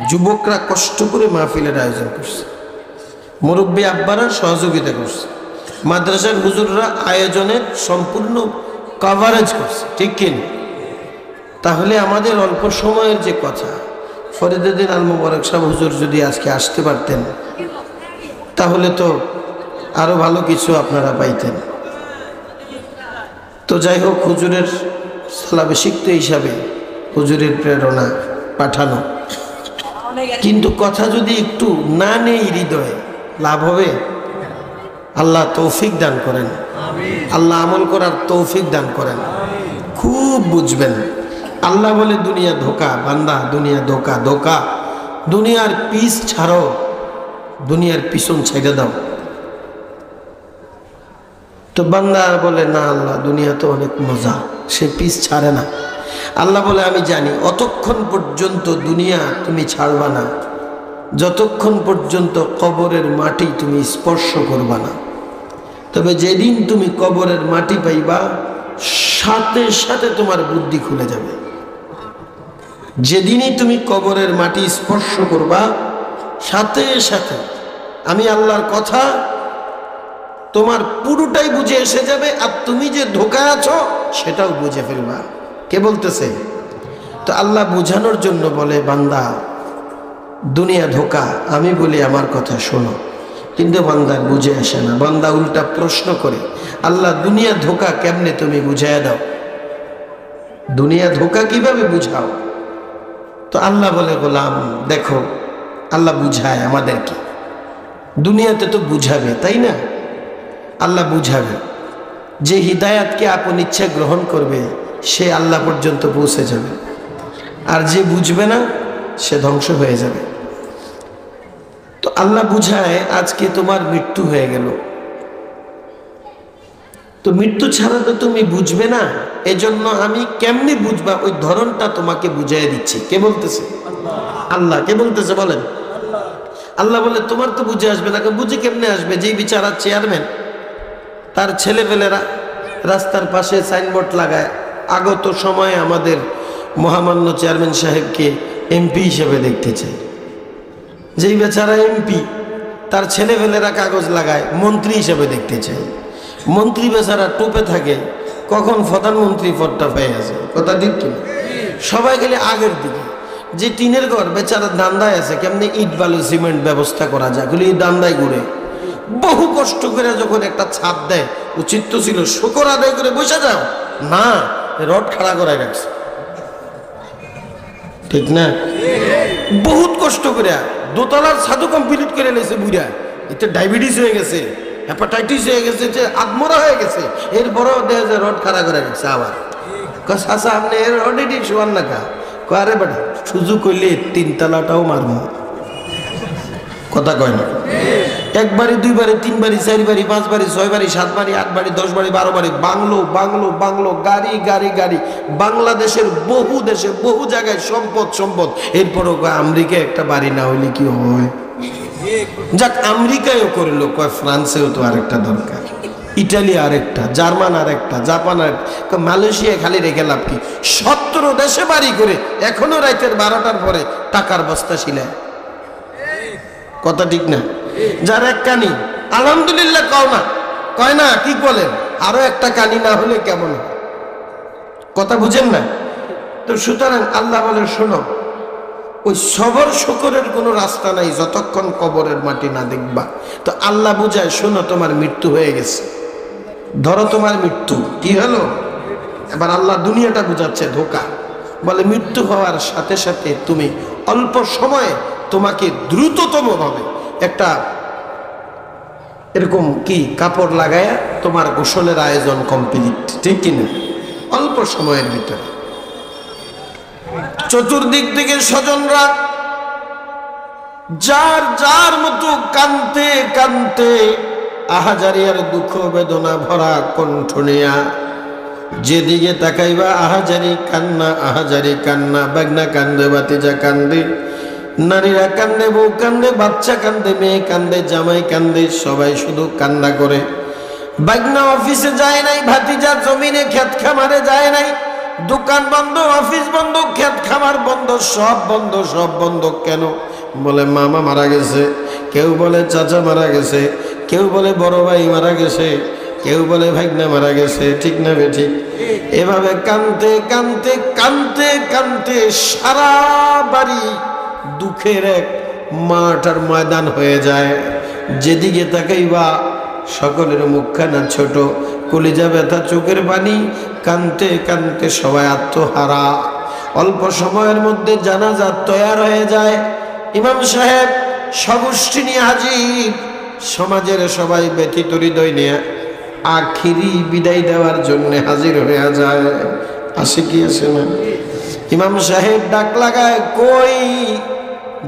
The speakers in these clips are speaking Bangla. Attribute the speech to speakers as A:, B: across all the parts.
A: যুবকরা কষ্ট করে মাহফিলের আয়োজন করছে, মুরব্বী আব্বারা সহযোগিতা করছে, মাদ্রাসার হুজুররা আয়োজনের সম্পূর্ণ কভারেজ করছে, ঠিক কিনা? তাহলে আমাদের অল্প সময়ের যে কথা, ফরিদুদ্দিন আল মোবারক সাহেব হুজুর যদি আজকে আসতে পারতেন তাহলে তো আরো ভালো কিছু আপনারা পাইতেন। তো যাই হোক, হুজুরের সালাবেশিক্ত হিসাবে হুজুরের প্রেরণা পাঠানো, কিন্তু কথা যদি একটু না নেই হৃদয়ে লাভ হবে? আল্লাহ তৌফিক দান করেন, আল্লাহ আমল করার তৌফিক দান করেন। খুব বুঝবেন, আল্লাহ বলে দুনিয়া ধোকা, বান্দা দুনিয়া ধোকা, ধোকা। দুনিয়ার পিছ ছাড়ো, দুনিয়ার পিছন ছেড়ে দাও। তো বান্দা বলে না আল্লাহ দুনিয়া তো অনেক মজা, সে পিছ ছাড়ে না। আল্লাহ বলে আমি জানি অতক্ষণ পর্যন্ত দুনিয়া তুমি ছাড়বা না যতক্ষণ পর্যন্ত কবরের মাটি তুমি স্পর্শ করবা না। তবে যেদিন তুমি কবরের মাটি পাইবা সাথে সাথে তোমার বুদ্ধি খুলে যাবে। যেদিনই তুমি কবরের মাটি স্পর্শ করবা সাথে সাথে আমি আল্লাহর কথা তোমার পুরোটাই বুঝে এসে যাবে, আর তুমি যে ধোঁকায় আছো সেটাও বুঝে ফেলবা। কে বলতেছে? তো আল্লাহ বুঝানোর জন্য বলে বান্দা দুনিয়া ধোঁকা, আমি বলি আমার কথা শোনো, কিন্তু বান্দার বুঝে আসে না। বান্দা উল্টা প্রশ্ন করে আল্লাহ দুনিয়া ধোঁকা কেমনে তুমি বুঝাইয়া দাও, দুনিয়া ধোঁকা কিভাবে বুঝাও? তো আল্লাহ বলে গোলাম দেখো, আল্লাহ বুঝায় আমাদেরকে, দুনিয়াতে তো বুঝাবে তাই না? আল্লাহ বুঝাবে, যে হিদায়াতকে আপন ইচ্ছা গ্রহণ করবে সে আল্লাহ পর্যন্ত পৌঁছে যাবে, আর যে বুঝবে না সে ধ্বংস হয়ে যাবে। তো আল্লাহ বুঝায় আজকে তোমার মৃত্যু হয়ে গেল, তো মৃত্যু ছাড়া তো তুমি বুঝবে না, এজন্য আমি কেমনি বুঝবা ওই ধরনটা তোমাকে বুঝাই দিচ্ছি। কে বলতেছে? আল্লাহ। কে বলতেছে বলেন? আল্লাহ বলে তোমার তো বুঝে আসবে না। বুঝে কেমনে আসবে? যেই বিচারা চেয়ারম্যান তার ছেলেপেলেরা রাস্তার পাশে সাইনবোর্ড লাগায় আগত সময়ে আমাদের মহামান্য চেয়ারম্যান সাহেবকে এমপি হিসেবে দেখতে চাই, যেই বেচারা এমপি তার ছেলেপেলেরা কাগজ লাগায় মন্ত্রী হিসেবে দেখতে চাই। মন্ত্রী বেচারা টুপে থাকে কখন প্রধানমন্ত্রী পদটা পেয়ে আছে। কথা ঠিক কিনা? সবাই গেলে আগের দিকে। যে টিনের ঘর বেচারা দান্দায় আছে কেমনি ইট বালু সিমেন্ট ব্যবস্থা করা যায়, এই দান্দায় ঘুরে বহু কষ্ট করে যখন একটা ছাদ দেয়, উচিত তো ছিল শুকর আদায় করে বসে যাও, না রড খাড়া করায় রাখছে, ঠিক না? বহুত কষ্ট করে দোতলার ছাদও কমপ্লিট করে নিয়েছে বুড়া, এতে ডায়াবেটিস হয়ে গেছে, হেপাটাইটিস হয়ে গেছে, যে আত্মরা হয়ে গেছে, এরপরেও দেখা যায় রড খাড়া করে রাখছে। আবার কাছা আপনি এর রডেটি শোয়ান না কা কারে বেটা, সুযোগ হইলে 3 তলাটাও মারবো। কথা কয় না? একবারে, দুইবারে, 3 বাড়ি, 4 বাড়ি, 5 বাড়ি, 6 বাড়ি, 7 বাড়ি, 8 বাড়ি, 10 বাড়ি, 12 বাড়ি, বাংলো বাংলো বাংলো, গাড়ি গাড়ি গাড়ি, বাংলাদেশের বহু দেশে বহু জায়গায় সম্পদ সম্পদ। এরপরও আমেরিকা একটা বাড়ি না হইলে কি হয়? যাক, আমেরিকায়ও করলো, কয় ফ্রান্সেও তো আরেকটা দরকার, ইটালি আরেকটা, জার্মান আরেকটা, জাপান আরেকটা, মালয়েশিয়া খালি রেখে লাভ কি? 17 দেশে বাড়ি করে এখনো রাতের 12টার পরে টাকার বস্তা শিলায়। কথা ঠিক না? যার এক কানি আলহামদুলিল্লাহ কও না, কয় না, কি বলেন? আরো একটা কানি না হলে কেমন? কথা বুঝেন না? তো সুতরাং আল্লাহ বলে শোনো, ওই সবর শুকরের কোনো রাস্তা নাই যতক্ষণ কবরের মাটি না দেখবা। তো আল্লাহ বুঝায় শোনো, তোমার মৃত্যু হয়ে গেছে, ধরো তোমার মৃত্যু কি হলো। এবার আল্লাহ দুনিয়াটা বুঝাচ্ছে ধোকা, বলে মৃত্যু হওয়ার সাথে সাথে তুমি অল্প সময়ে তোমাকে দ্রুততম ভাবে একটা এরকম কি কাপড় লাগায়া তোমার গোসলের আয়োজন কমপ্লিট, ঠিক কিনা? অল্প সময়ের ভিতরে চতুর্দিক থেকে স্বজনরা যার যার মতো কানতে কানতে আহাজারি আর দুঃখ বেদনা ভরা কণ্ঠ নিয়া যেদিকে তাকাইবা আহাজারি কান্না, আহাজারি কান্না। বাগনা কান্দে, বাতিজা কান্দে, নারীরা কান্দে, বউ কান্দে, বাচ্চা কান্দে, মেয়ে কান্দে, জামাই কান্দে, সবাই শুধু কান্না করে। বাগনা অফিসে যায় নাই, ভাতিজা জমিনে ক্ষেত খামারে যায় নাই, দোকান বন্ধ, অফিস বন্ধ, ক্ষেত খামার বন্ধ, সব বন্ধ। সব বন্ধ কেন? বলে মামা মারা গেছে, কেউ বলে চাচা মারা গেছে, কেউ বলে বড় ভাই মারা গেছে, কেউ বলে ভাগনা মারা গেছে। ঠিক না বেঠিক? এভাবে কানতে কানতে কানতে কানতে সারা বাড়ি দুঃখের এক মাঠ আর ময়দান হয়ে যায়। যেদিকে তাকাইবা সকলের মুখখানা ছোট, কলিজা ব্যথা, চোখের পানি, কানতে কানতে সবাই আত্মহারা। অল্প সময়ের মধ্যে জানাজা তৈয়ার হয়ে যায়। ইমাম সাহেব সগোষ্ঠী নিয়ে হাজির, সমাজের সবাই ব্যথিত হৃদয় নিয়ে আখিরি বিদায় দেওয়ার জন্য হাজির হয়ে যায়। আসে কি আসে না? ইমাম সাহেব ডাক লাগায়, কই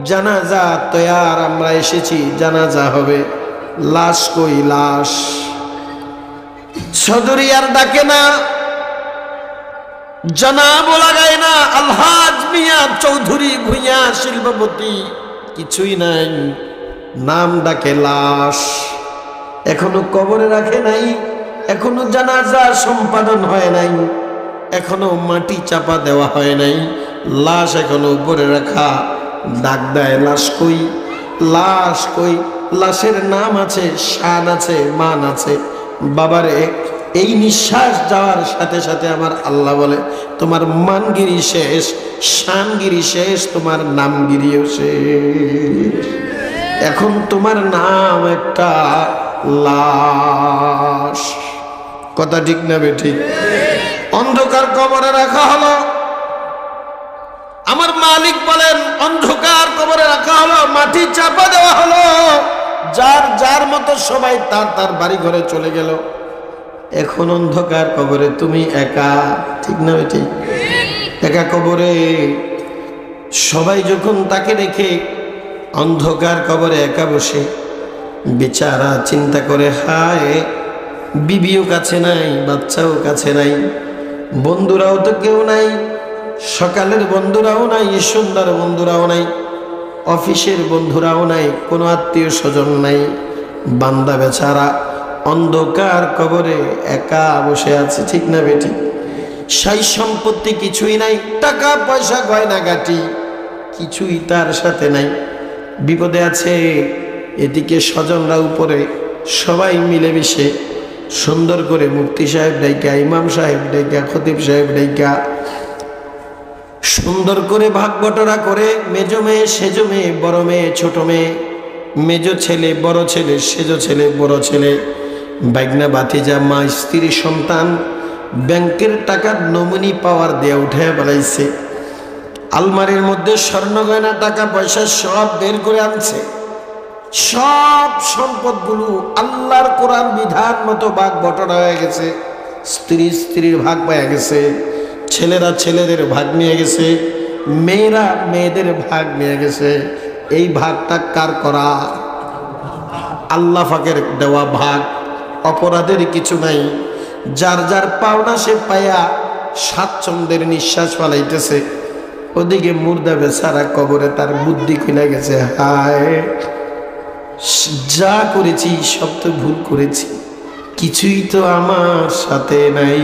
A: জানাজা তৈয়ার, আমরা এসেছি, জানাজা হবে। লাশ কই? লাশ চৌধুরী আর ডাকে না, জনাব লাগায় না, আলহাজ মিয়া চৌধুরী ভুইয়া শিল্পপতি, কিছুই নাই, নাম ডাকে লাশ। এখনো কবরে রাখে নাই, এখনো জানাজা সম্পাদন হয় নাই, এখনো মাটি চাপা দেওয়া হয় নাই, লাশ এখনো উপরে রাখা। ডাক দেয়, লাশ কই? লাশ কই? লাশের নাম আছে, শান আছে, মান আছে। বাবারে, এই নিঃশ্বাস যাওয়ার সাথে সাথে আমার আল্লাহ বলে, তোমার মানগিরি শেষ, শানগিরি শেষ, তোমার নামগিরিও শেষ। এখন তোমার নাম একটা লাশ। কথা ঠিক না বেঠিক? অন্ধকার কবরে রাখা হলো। আমার মালিক বলেন, অন্ধকার কবরে রাখা হলো, মাটি চাপা দেওয়া হলো, যার যার মতো সবাই তার তার বাড়ি ঘরে চলে গেল। এখন অন্ধকার কবরে তুমি একা। ঠিক না বেঠিক? একা কবরে। সবাই যখন তাকে রেখে অন্ধকার কবরে একা বসে বেচারা চিন্তা করে, হায়, বিবিও কাছে নাই, বাচ্চাও কাছে নাই, বন্ধুরাও তো কেউ নাই, সকালের বন্ধুরাও নাই, সন্ধ্যার বন্ধুরাও নাই, অফিসের বন্ধুরাও নাই, কোনো আত্মীয় স্বজন নাই। বান্দা বেচারা অন্ধকার কবরে একা বসে আছে। ঠিক না বেটি? সাই সম্পত্তি কিছুই নাই, টাকা পয়সা গয়না গাটি কিছুই তার সাথে নাই, বিপদে আছে। এদিকে স্বজনরা উপরে, সবাই মিলেমিশে সুন্দর করে মুফতি সাহেব ডাইকা, ইমাম সাহেব ডাইকা, খতিব সাহেব ডাইকা সুন্দর করে ভাগ বটরা করে, মেজ মেয়ে, সেজ মেয়ে, বড় মেয়ে, ছোট মেয়ে, মেজ ছেলে, বড় ছেলে, সেজ ছেলে, বড় ছেলে, বাইগনা, ভাতিজা, মা, স্ত্রী, সন্তান, ব্যাংকের টাকার নমিনি পাওয়ার দেয়া উঠে বেড়াইছে। আলমারির মধ্যে স্বর্ণ গয়না, টাকা পয়সা সব বের করে আনছে। সব সম্পদগুলো আল্লাহর কোরআন বিধান মতো ভাগ বটনা হয়ে গেছে। স্ত্রী স্ত্রীর ভাগ পাওয়া গেছে, ছেলেরা ছেলেদের ভাগ নিয়ে গেছে, মেয়েরা মেয়েদের ভাগ নিয়ে গেছে। এই ভাগটা কার করা? আল্লাহ পাকের দেওয়া ভাগ। অপরাধের কিছু নাই। যার যার পাওনা সে পায়া স্বাচ্ছন্দ্যের নিঃশ্বাস ফালাইতেছে। ওদিকে মুর্দা বেচারা কবরে তার বুদ্ধি খুলে গেছে, হায়, যা করেছি সব তো ভুল করেছি, কিছুই তো আমার সাথে নাই।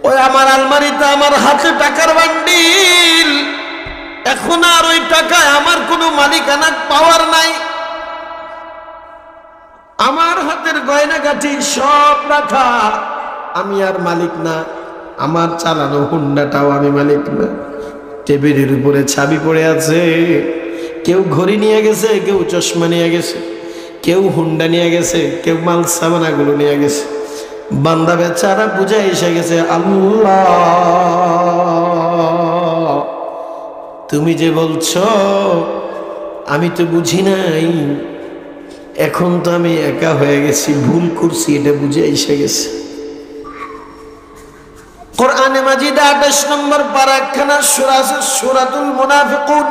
A: ওই আমার আলমারিতে আমার হাতে টাকার বান্ডিল, এখন আর ওই টাকায় আমার কোনো মালিকানা পাওয়ার নাই। আমার হাতের গয়নাগাটি সব রাখা, আমি আর মালিক না। আমার চালানো হুন্ডাটাও আমি মালিক না। টেবিলের উপরে চাবি পড়ে আছে। কেউ ঘড়ি নিয়ে গেছে, কেউ চশমা নিয়ে গেছে, কেউ হুন্ডা নিয়ে গেছে, কেউ মাল সামানাগুলো নিয়ে গেছে। বান্দা বেচারা বুঝে এসে গেছে, আল্লাহ তুমি যে বলছো আমি তো বুঝি নাই, এখন তো আমি একা হয়ে গেছি, ভুল করছি, এটা বুঝে এসে গেছে। কোরআনে মাজিদে 28 নম্বর পারা একখানা সূরা আছে, সূরাতুল মুনাফিকুন।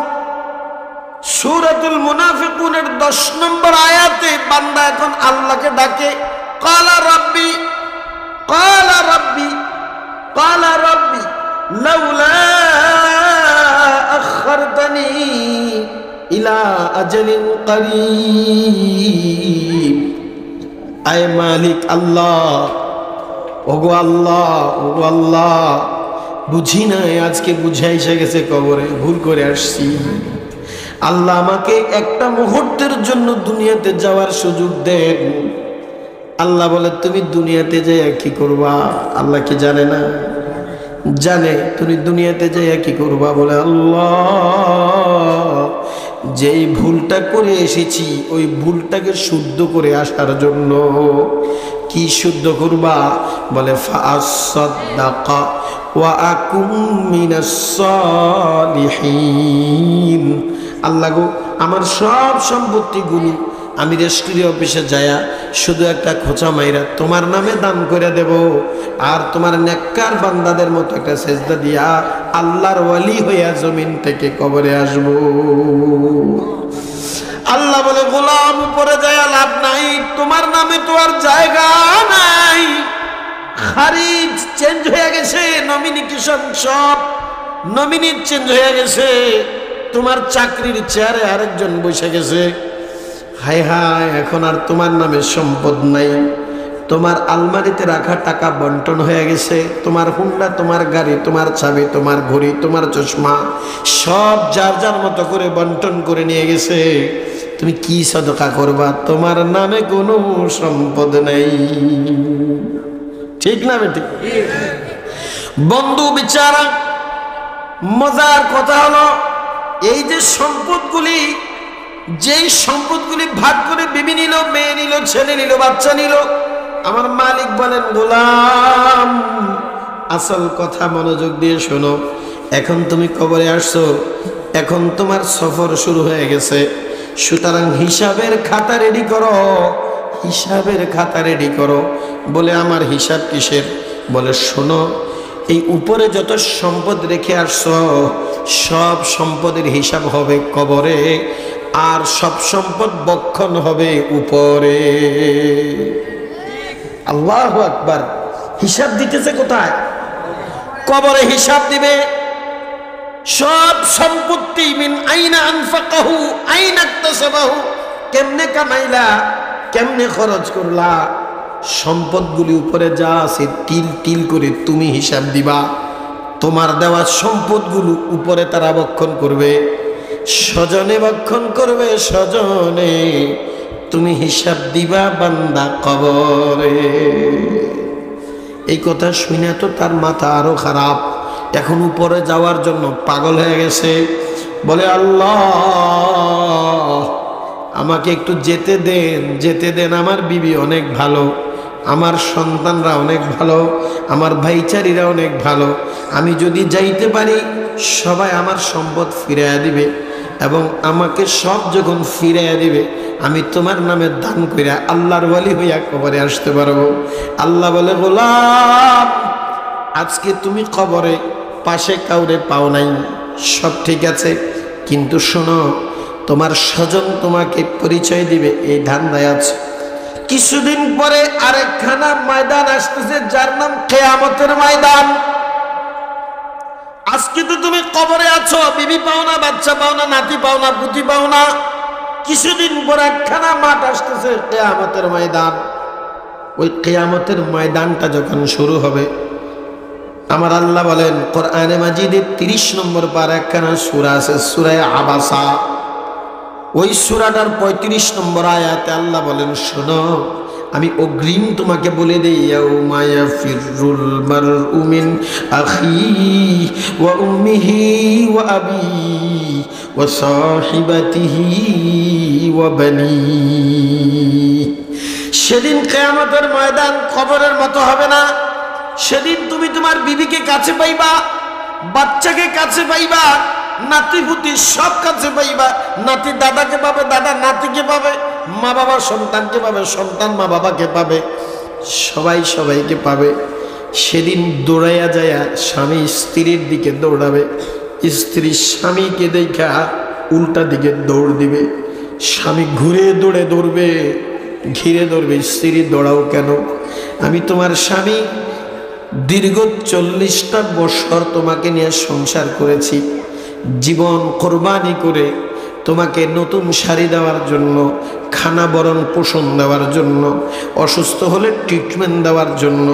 A: সূরাতুল মুনাফিকুনের 10 নম্বর আয়াতে বান্দা এখন আল্লাহকে ডাকে, ক্বালা রাব্বি, ক্বালা রাব্বি, ক্বালা রাব্বি লাউলা আখারতানি ইলা আজালিন করিব। আয় মালিক আল্লাহ, ওগো আল্লাহ, ওগো আল্লাহ, বুঝি নাই, আজকে বুঝে এসে গেছে, কবরে ভুল করে আসছি। আল্লাহ আমাকে একটা মুহূর্তের জন্য দুনিয়াতে যাওয়ার সুযোগ দেন। আল্লাহ বলে, তুমি দুনিয়াতে যাইয়া কি করবা? আল্লাহ কি জানে না? জানে। তুমি দুনিয়াতে যাইয়া কি করবা? বলে, আল্লাহ, যেই ভুলটা করে এসেছি ওই ভুলটাকে শুদ্ধ করে আসার জন্য। কি শুদ্ধ করবা? বলে, ফাআসাদ্দাকা ওয়া আকুম মিনাস সালিহিন। আল্লাহ গো, আমার সব সম্পত্তিগুলো আমি রেজিস্ট্রি অফিসে যায়া শুধু একটা খোঁচা মাইরা তোমার নামে দান করে দেব, আর তোমার নেককার বান্দাদের মতো একটা সেজদা দিয়া আল্লাহর ওয়ালি হইয়া জমিন থেকে কবরে আসব। আল্লাহ বলে, গোলাম, উপরে যায়া লাভ নাই, তোমার নামে তো আর জায়গা নাই, খারিজ চেঞ্জ হয়ে গেছে, নমিনিকেশন সব নমিনি চেঞ্জ হয়ে গেছে, তোমার চাকরির চেয়ারে আরেকজন বসে গেছে। হায় হায়, এখন আর তোমার নামে সম্পদ নাই, তোমার আলমারিতে রাখা টাকা বন্টন হয়ে গেছে, তোমার হুন্ডা, তোমার গাড়ি, তোমার চাবি, তোমার ঘড়ি, তোমার চশমা সব যার যার মতো করে বন্টন করে নিয়ে গেছে। তুমি কি সদকা করবা? তোমার নামে কোনো সম্পদ নেই। ঠিক না বেটি? বন্ধু বিচারা, মজার কথা হলো, এই যে সম্পদগুলি, যেই সম্পদগুলি ভাগ করে বিবি নিল, মেয়ে নিল, ছেলে নিল, বাচ্চা নিল, আমার মালিক বলেন, গোলাম, আসল কথা মনোযোগ দিয়ে শোনো। এখন তুমি কবরে আসছো, এখন তোমার সফর শুরু হয়ে গেছে, সুতরাং হিসাবের খাতা রেডি করো, হিসাবের খাতা রেডি করো। বলে, আমার হিসাব কিসের? বলে, শোনো, এই উপরে যত সম্পদ রেখে আসছো সব সম্পদের হিসাব হবে কবরে, আর সব সম্পদ বক্ষণ হবে উপরে। আল্লাহু আকবার। হিসাব দিতেছে কোথায়? কবরে হিসাব দিবে। সব সম্পত্তি, মিন আইনা আনফাকাহু আইনা ইকতাসাবাহু, কেমনে কামাইলা, কেমনে খরচ করলা, সম্পদগুলি উপরে যা আছে তিল তিল করে তুমি হিসাব দিবা। তোমার দেওয়া সম্পদগুলো উপরে তারা বক্ষণ করবে, স্বজনে বক্ষণ করবে, স্বজনে তুমি হিসাব দিবা বান্দা কবরে। এই কথা শুনে তো তার মাথা আরো খারাপ, এখন উপরে যাওয়ার জন্য পাগল হয়ে গেছে। বলে, আল্লাহ, আমাকে একটু যেতে দেন, যেতে দেন, আমার বিবি অনেক ভালো, আমার সন্তানরা অনেক ভালো, আমার ভাইচারীরা অনেক ভালো, আমি যদি যাইতে পারি সবাই আমার সম্পদ ফিরাইয়া দিবে, এবং আমাকে সব যখন ফিরাইয়া দিবে আমি তোমার নামে দান কইরা আল্লাহর ওয়ালি হইয়া কবরে আসতে পারবো। আল্লাহ বলে, গোলাম, আজকে তুমি কবরে পাশে কাউরে পাও নাই, সব ঠিক আছে, কিন্তু শোনো, তোমার স্বজন তোমাকে পরিচয় দিবে, এই ধান্দায় আছে। কিছুদিন পরে আরেকখানা ময়দান আসতেছে, যার নাম কিয়ামতের ময়দান। আজকে তো তুমি কবরে আছো, বিবি পাও না, বাচ্চা পাও না, নাতি পাও না, পুতি পাও না। কিছুদিন পর একখানা মাঠ আসতেছে, কিয়ামতের ময়দান। ওই কিয়ামতের ময়দানটা যখন শুরু হবে, আমার আল্লাহ বলেন কোরআনে মাজিদে 30 নম্বর পারা একখানা সূরা আছে, সূরা আবাসা। ওই সূরাটার 35 নম্বর আয়াতে আল্লাহ বলেন, শোনো, আমি অগ্রিম তোমাকে বলে দেই, ইয়াউমা ইয়াফিরুল মারউ মিন আখিহি ওয়া উম্মিহি ওয়া আবিহি ওয়া সাহিবাতিহি ওয়া বানিহি। সেদিন কিয়ামতের ময়দান কবরের মতো হবে না। সেদিন তুমি তোমার বিবিকে কাছে পাইবা, বাচ্চাকে কাছে পাইবা, নাতি পুতি সব কাছে পাইবা। নাতি দাদাকে পাবে, দাদা নাতিকে পাবে, মা বাবা সন্তানকে পাবে, সন্তান মা বাবাকে পাবে, সবাই সবাইকে পাবে। সেদিন দৌড়াইয়া যায়া স্বামী স্ত্রীর দিকে দৌড়াবে, স্ত্রী স্বামীকে দেখা উল্টা দিকে দৌড় দিবে, স্বামী ঘুরে দৌড়ে দৌড়বে, ঘিরে দৌড়বে, স্ত্রী দৌড়াও কেন? আমি তোমার স্বামী, দীর্ঘ 40টা বছর তোমাকে নিয়ে সংসার করেছি, জীবন কোরবানি করে তোমাকে নতুন শাড়ি দেওয়ার জন্য, খানা বরণ পোষণ দেওয়ার জন্য, অসুস্থ হলে ট্রিটমেন্ট দেওয়ার জন্য,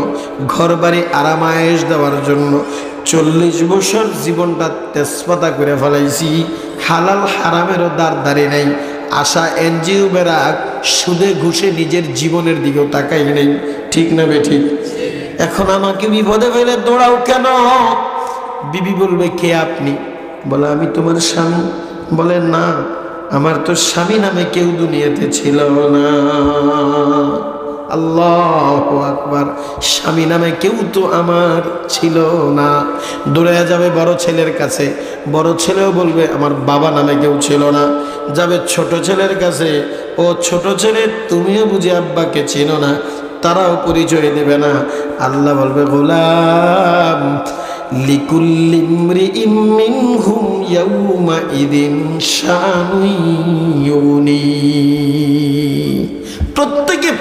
A: ঘর বাড়ি আরামায়েশ দেওয়ার জন্য 40 বছর জীবনটা তেজপাতা করে ফেলাইছি। হালাল হারামেরও দাঁড়ি নাই। আশা এনজিও বেরাক সুদে ঘুষে নিজের জীবনের দিকেও তাকাই নেই। ঠিক না বেঠিক? এখন আমাকে বিপদে ফেলে দৌড়াও কেন? বিবি বলবে, কে আপনি? বলে, আমি তোমার স্বামী। বলে, না, আমার তো স্বামী নামে কেউ দুনিয়াতে ছিল না। আল্লাহু আকবার। স্বামী নামে কেউ তো আমার ছিল না। দৌড়ে যাবে বড় ছেলের কাছে, বড় ছেলেও বলবে আমার বাবা নামে কেউ ছিল না। যাবে ছোট ছেলের কাছে, ও ছোট ছেলে তুমিও বুঝি আব্বাকে চিনো না, তারাও পরিচয় দেবে না। আল্লাহ বলবে, গোলাম লিকুল্লি ইমরিইম মিনহুম ইয়াউমাইযিন শানুন ইউগনি।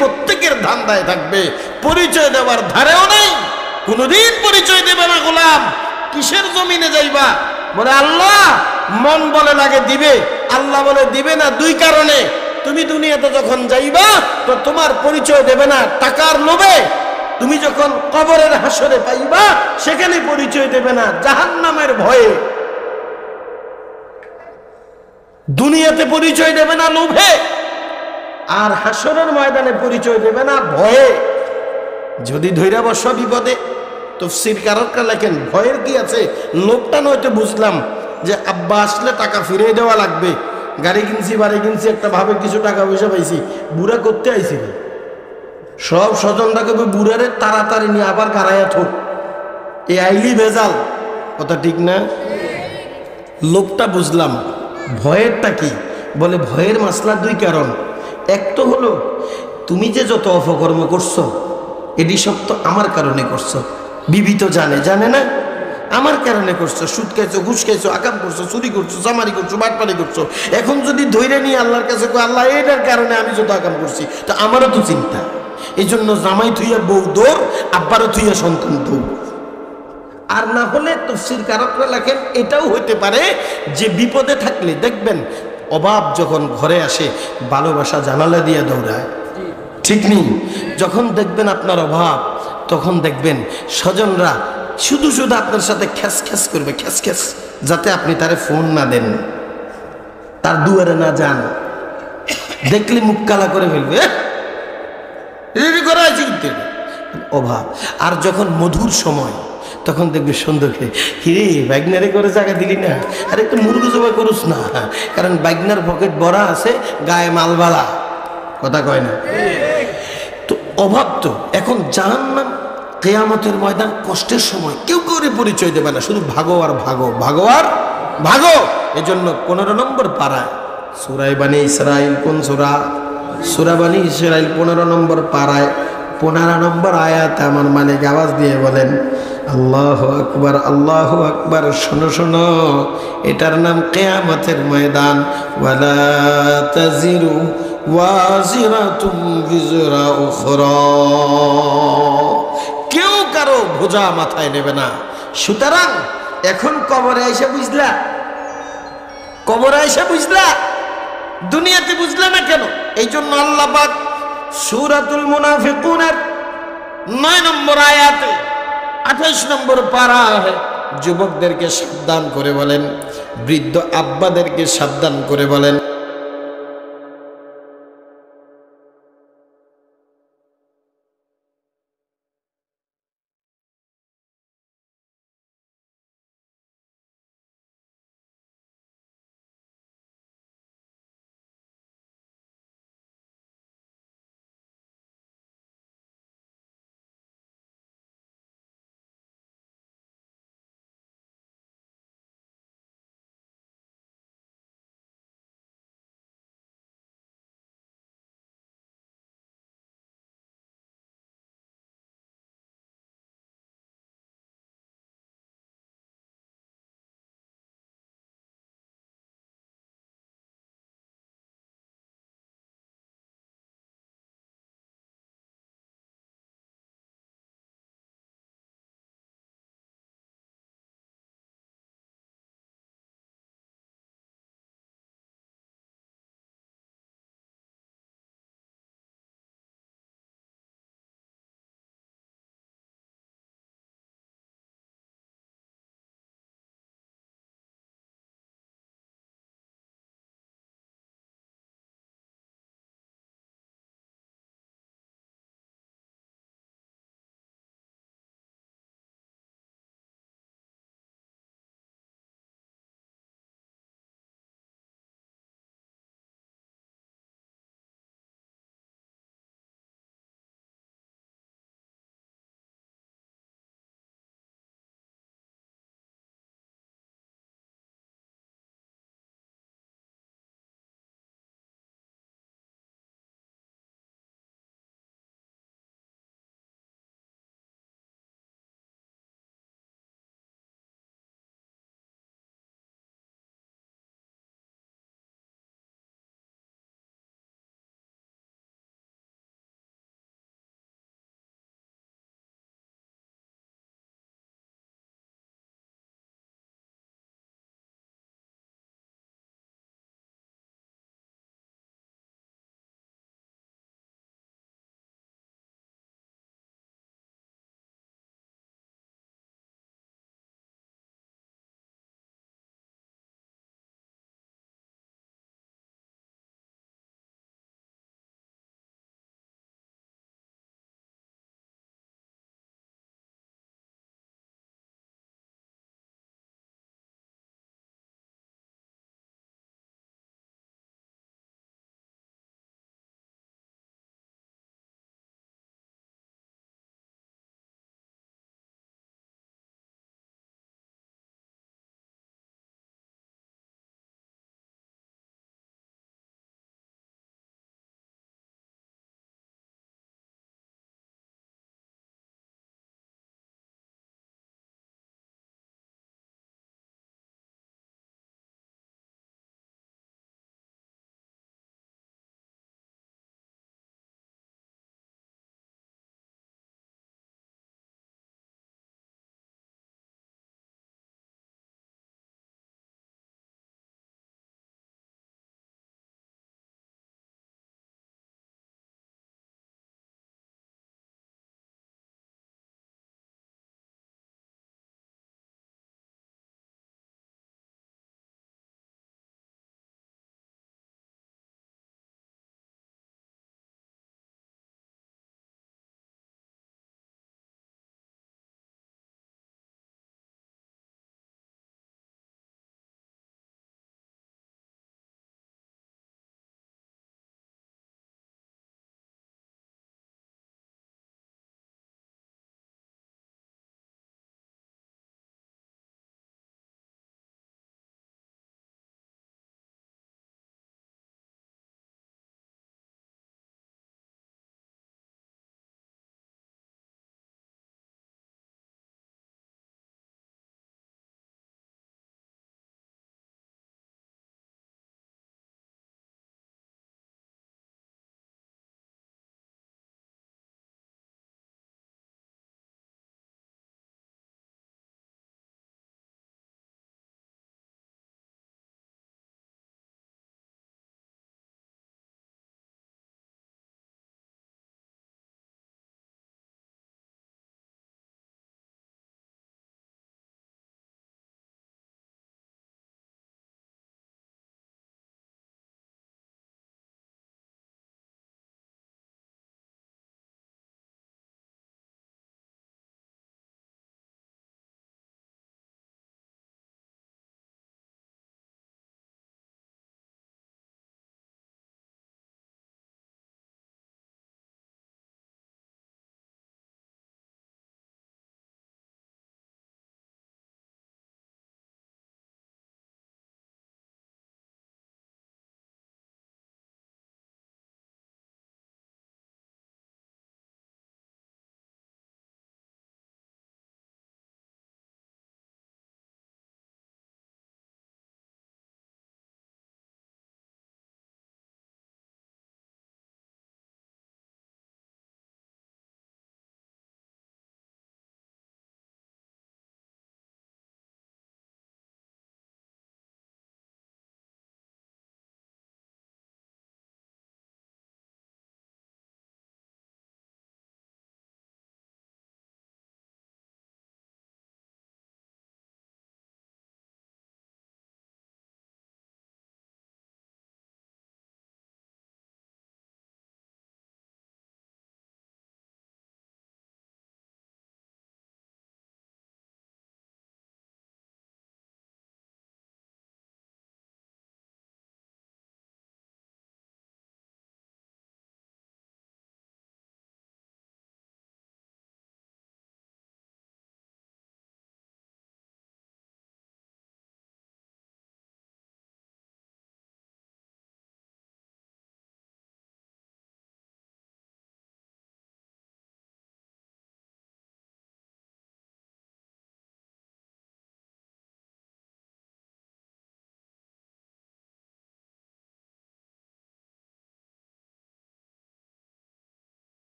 A: প্রত্যেকের ধান্দায় থাকবে, পরিচয় দেওয়ার ধারেও নেই। কোনদিন পরিচয় দেবে না। গোলাম কিসের জমিনে যাইবা? বলে, আল্লাহ। মন বলে লাগে দিবে, আল্লাহ বলে দিবে না। দুই কারণে। তুমি দুনিয়াতে যখন যাইবা তো তোমার পরিচয় দেবে না টাকার লোভে। তুমি যখন কবরের হাসরে পাইবা সেখানে পরিচয় দেবে না জাহান্নামের ভয়ে। দুনিয়াতে পরিচয় দেবে না লোভে, আর হাসরের ময়দানে পরিচয় দেবে না ভয়ে। যদি ধৈর্য বসা বিপদে, তাফসীর কারকরা লেখেন ভয়ের কি আছে? লোভটা নয়তো বুঝলাম যে আব্বা আসলে টাকা ফিরিয়ে দেওয়া লাগবে, গাড়ি কিনছি, বাড়ি কিনছি, একটা ভাবে কিছু টাকা পয়সা পাইছি, বুড়া করতে আইছি না। সব স্বজনরা কবে বুড়ারে তাড়াতাড়ি নিয়ে আবার গাড়াইয়া থোক, এ আইলি ভেজাল। কথা ঠিক না? লোভটা বুঝলাম। ভয়েরটা কি? বলে ভয়ের মাসলা দুই কারণ। এক তো হলো তুমি যে যত অপকর্ম করছো এটি সব তো আমার কারণে করছো। বিবি তো জানে না আমার কারণে করছো। সুদ খাইছো, ঘুষ খাইছো, আকাম করছো, চুরি করছো, জামারি করছো, বাটপারি করছো। এখন যদি ধৈর্য নিয়ে আল্লাহর কাছে কই, আল্লাহ এটার কারণে আমি যত আকাম করছি, তো আমারও তো চিন্তা। এই জন্য জামাই থুইয়া বউ দৌড়, আব্বারও থুইয়া সন্তান দৌড়। আর না হলে তাফসীর কারকরা লেখেন এটাও হইতে পারে যে বিপদে থাকলে দেখবেন অভাব যখন ঘরে আসে ভালোবাসা জানালা দিয়ে দৌড়ায়। ঠিক নেই? যখন দেখবেন আপনার অভাব, তখন দেখবেন স্বজনরা শুধু আপনার সাথে খ্যাস খ্যাস করবে, খ্যাস খ্যাস, যাতে আপনি তারে ফোন না দেন, তার দুয়ারে না যান। দেখলে মুখ কালা করে ফেলবে, অভাব। আর যখন মধুর সময়, তখন দেখবে সুন্দর হিরে বাইকনারে করে জায়গা দিলি না, আর একটু মুরগি জবাই করুস না, কারণ বাইকনার পকেট ভরা আছে, গায়ে মালবালা। কথা কয় না? তো অভাব তো এখন জাহান্নাম, কিয়ামতের ময়দান, কষ্টের সময় কেউ কাউরে পরিচয় দেবে না, শুধু ভাগো আর ভাগো, ভাগো আর ভাগো। এজন্য 15 নম্বর পাড়ায় সূরা বনী ইসরাইল, কোন সূরা? সূরা বনী ইসরাইল 15 নম্বর পাড়ায় 15 নম্বর আয়াতে আমার মালিক আওয়াজ দিয়ে বলেন, আল্লাহু আকবার, আল্লাহু আকবার। শোনো শোনো, এটার নাম কিয়ামতের ময়দান। ওয়ালা তাজিরু ওয়াজিরাতুম বিজরা উখরা, কেউ কারো বোঝা মাথায় নেবে না। সুতরাং এখন কবরে এসে বুঝলা, কবরে এসে বুঝলা, দুনিয়াতে বুঝলা না কেন? এই জন্য আল্লাহ পাক সূরাতুল মুনাফিকুনের 9 নম্বর আয়াতে 28 নম্বর পারায় যুবকদেরকে সাবধান করে বলেন, বৃদ্ধ আব্বাদেরকে সাবধান করে বলেন,